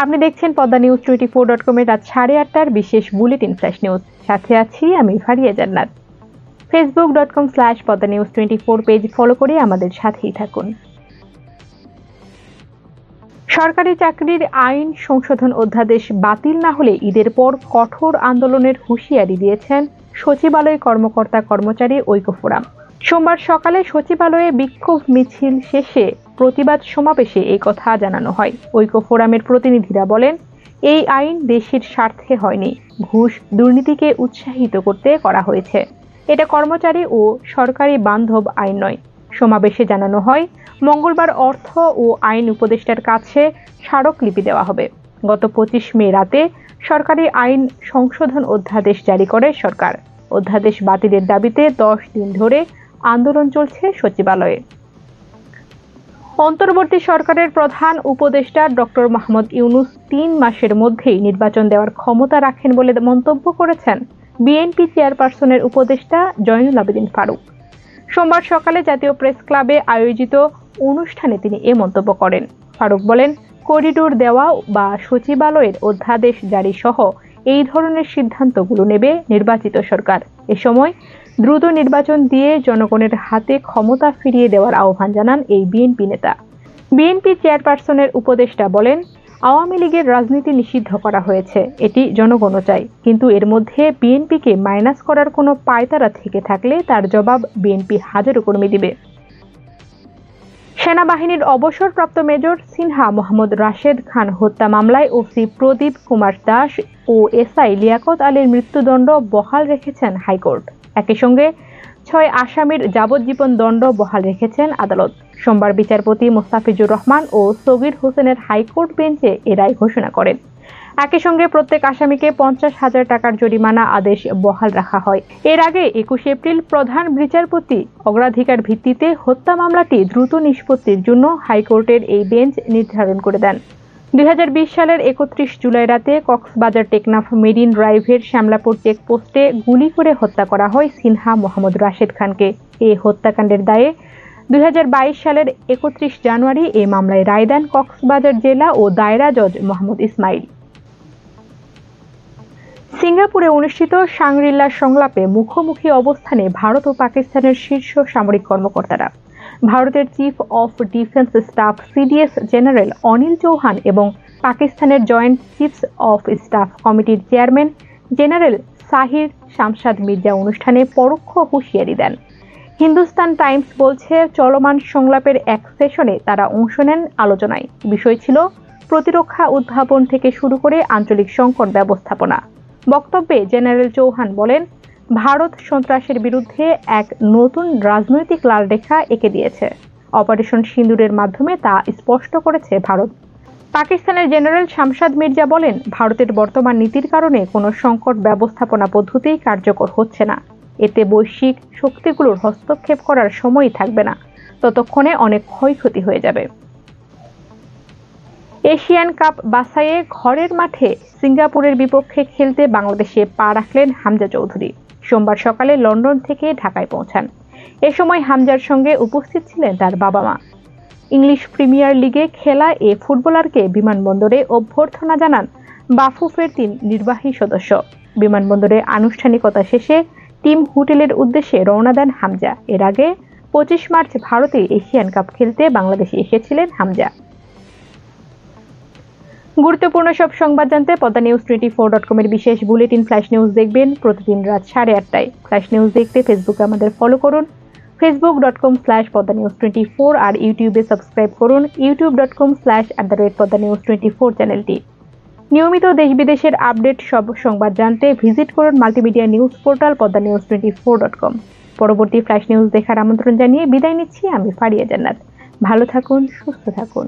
আপনি দেখছেন Padma news 24.com এর রাত 8:30টার বিশেষ বুলেটিন ফ্ল্যাশ নিউজ। সাথে আছি আমি ফারিয়া জান্নাত। facebook.com/poddanews24 পেজ ফলো করে আমাদের সাথেই থাকুন। সরকারি চাকরির আইন সংশোধন অধ্যাদেশ বাতিল না হলে ঈদের পর কঠোর আন্দোলনের হুঁশিয়ারি দিয়েছেন সচিবালয় কর্মকর্তা কর্মচারী ঐক্য ফোরাম। সোমবার সকালে সচিবালয়ে বিক্ষোভ মিছিল শেষে প্রতিবাদ সমাবেশে এই কথা জানানো হয়। ঐক্য ফোরামের প্রতিনিধিরা বলেন, এই আইন দেশের স্বার্থে হয়নি, ঘুষ দুর্নীতিকে উৎসাহিত করতে করা হয়েছে। এটা কর্মচারী ও সরকারি বান্ধব আইন নয়। সমাবেশে জানানো হয়, মঙ্গলবার অর্থ ও আইন উপদেষ্টার কাছে স্মারকলিপি দেওয়া হবে। গত 25 মে রাতে সরকারি আইন সংশোধন অধ্যাদেশ জারি করে সরকার। অধ্যাদেশ বাতিলের দাবিতে 10 দিন ধরে আন্দোলন চলছে সচিবালয়ে। অন্তর্বর্তী সরকারের প্রধান উপদেষ্টা ডক্টর মোহাম্মদ ইউনূস 3 মাসের মধ্যেই নির্বাচন দেওয়ার ক্ষমতা রাখেন বলে মন্তব্য করেছেন বিএনপি চেয়ারপারসনের উপদেষ্টা জয়নুল আবেদিন ফারুক। সোমবার সকালে জাতীয় প্রেস ক্লাবে আয়োজিত অনুষ্ঠানে তিনি এ মন্তব্য করেন। ফারুক বলেন, করিডোর দেওয়া বা সচিবালয়ের অধ্যাদেশ জারি সহ এই ধরনের সিদ্ধান্তগুলো নেবে নির্বাচিত সরকার। এ সময় দ্রুত নির্বাচন দিয়ে জনগণের হাতে ক্ষমতা ফিরিয়ে দেওয়ার আহ্বান জানান এই বিএনপি নেতা। বিএনপি চেয়ারপারসনের উপদেষ্টা বলেন, আওয়ামী লীগের রাজনীতি নিষিদ্ধ করা হয়েছে, এটি জনগণও চায়, কিন্তু এর মধ্যে বিএনপিকে মাইনাস করার কোনো পায়তারা থেকে থাকলে তার জবাব বিএনপি হাজারো কর্মী দিবে। সেনাবাহিনীর অবসরপ্রাপ্ত মেজর সিনহা মোহাম্মদ রাশেদ খান হত্যা মামলায় ওসি প্রদীপ কুমার দাস ও এসআই লিয়াকত আলীর মৃত্যুদণ্ড বহাল রেখেছেন হাইকোর্ট। একই সঙ্গে 6 আসামির যাবজ্জীবন দণ্ড বহাল রেখেছেন আদালত। সোমবার বিচারপতি মোস্তাফিজুর রহমান ও সগির হোসেনের হাইকোর্ট বেঞ্চে এ রায় ঘোষণা করেন। একই সঙ্গে প্রত্যেক আসামিকে 50,000 টাকার জরিমানা আদেশ বহাল রাখা হয়। এর আগে 21 এপ্রিল প্রধান বিচারপতি অগ্রাধিকার ভিত্তিতে হত্যা মামলাটি দ্রুত নিষ্পত্তির জন্য হাইকোর্টের এই বেঞ্চ নির্ধারণ করে দেন। 2020 সালের 31 জুলাই রাতে কক্সবাজার টেকনাফ মেরিন ড্রাইভের শ্যামলাপুর চেকপোস্টে গুলি করে হত্যা করা হয় সিনহা মোহাম্মদ রাশেদ খানকে। এই হত্যাকাণ্ডের দায়ে 2022 সালের 31 জানুয়ারি এই মামলায় রায় দেন কক্সবাজার জেলা ও দায়রা জজ মোহাম্মদ ইসমাইল। সিঙ্গাপুরে অনুষ্ঠিত শাংরি-লা সংলাপে মুখোমুখি অবস্থানে ভারত ও পাকিস্তানের শীর্ষ সামরিক কর্মকর্তারা। ভারতের chief of defence staff CDS general Anil Chauhan এবং পাকিস্তানের জয়েন্ট চিফস অফ স্টাফ কমিটির চেয়ারম্যান জেনারেল সাহির শামসাদ মির্জা অনুষ্ঠানে পরোক্ষ হুঁশিয়ারি দেন। হিন্দুস্তান টাইমস বলছে, চলমান সংলাপের এক সেশনে তারা অংশ নেন আলোচনায়। বিষয় ছিল প্রতিরক্ষা উদ্ভাবন থেকে শুরু করে আঞ্চলিক সংকট ব্যবস্থাপনা। বক্তব্যে জেনারেল চৌহান বলেন, ভারত সন্ত্রাসের বিরুদ্ধে এক নতুন রাজনৈতিক লাল রেখা এঁকে দিয়েছে। অপারেশন সিন্দুরের মাধ্যমে তা স্পষ্ট করেছে ভারত। পাকিস্তানের জেনারেল শামসাদ মির্জা বলেন, ভারতের বর্তমান নীতির কারণে কোনো সংকট ব্যবস্থাপনা পদ্ধতি কার্যকর হচ্ছে না। এতে বৈশ্বিক শক্তিগুলোর হস্তক্ষেপ করার সময়ই থাকবে না, ততক্ষণে অনেক ক্ষয়ক্ষতি হয়ে যাবে। এশিয়ান কাপ বাছাইয়ে ঘরের মাঠে সিঙ্গাপুরের বিপক্ষে খেলতে বাংলাদেশে পা রাখলেন হামজা চৌধুরী। সোমবার সকালে লন্ডন থেকে ঢাকায় পৌঁছান। এ সময় হামজার সঙ্গে উপস্থিত ছিলেন তার বাবা মা। ইংলিশ প্রিমিয়ার লিগে খেলা এ ফুটবলারকে বিমানবন্দরে অভ্যর্থনা জানান বাফুফের 3 নির্বাহী সদস্য। বিমানবন্দরে আনুষ্ঠানিকতা শেষে টিম হোটেলের উদ্দেশ্যে রওনা দেন হামজা। এর আগে 25 মার্চ ভারতে এশিয়ান কাপ খেলতে বাংলাদেশে এসেছিলেন হামজা। গুরুত্বপূর্ণ সব সংবাদ জানতে পদ্মা নিউজ 24.com এর বিশেষ বুলেটিন ফ্ল্যাশ নিউজ দেখবেন প্রতিদিন রাত 8:30টায়। ফ্ল্যাশ নিউজ দেখতে ফেসবুকে আমাদের ফলো করুন facebook.com/poddanews24 আর ইউটিউবে সাবস্ক্রাইব করুন youtube.com/poddanews24 চ্যানেলটি। নিয়মিত দেশ বিদেশের আপডেট সব সংবাদ জানতে ভিজিট করুন মাল্টিমিডিয়া নিউজ পোর্টাল poddanews24.com। পরবর্তী ফ্ল্যাশ নিউজ দেখার আমন্ত্রণ জানিয়ে বিদায় নিচ্ছি আমি ফারিয়া জান্নাত। ভালো থাকুন, সুস্থ থাকুন।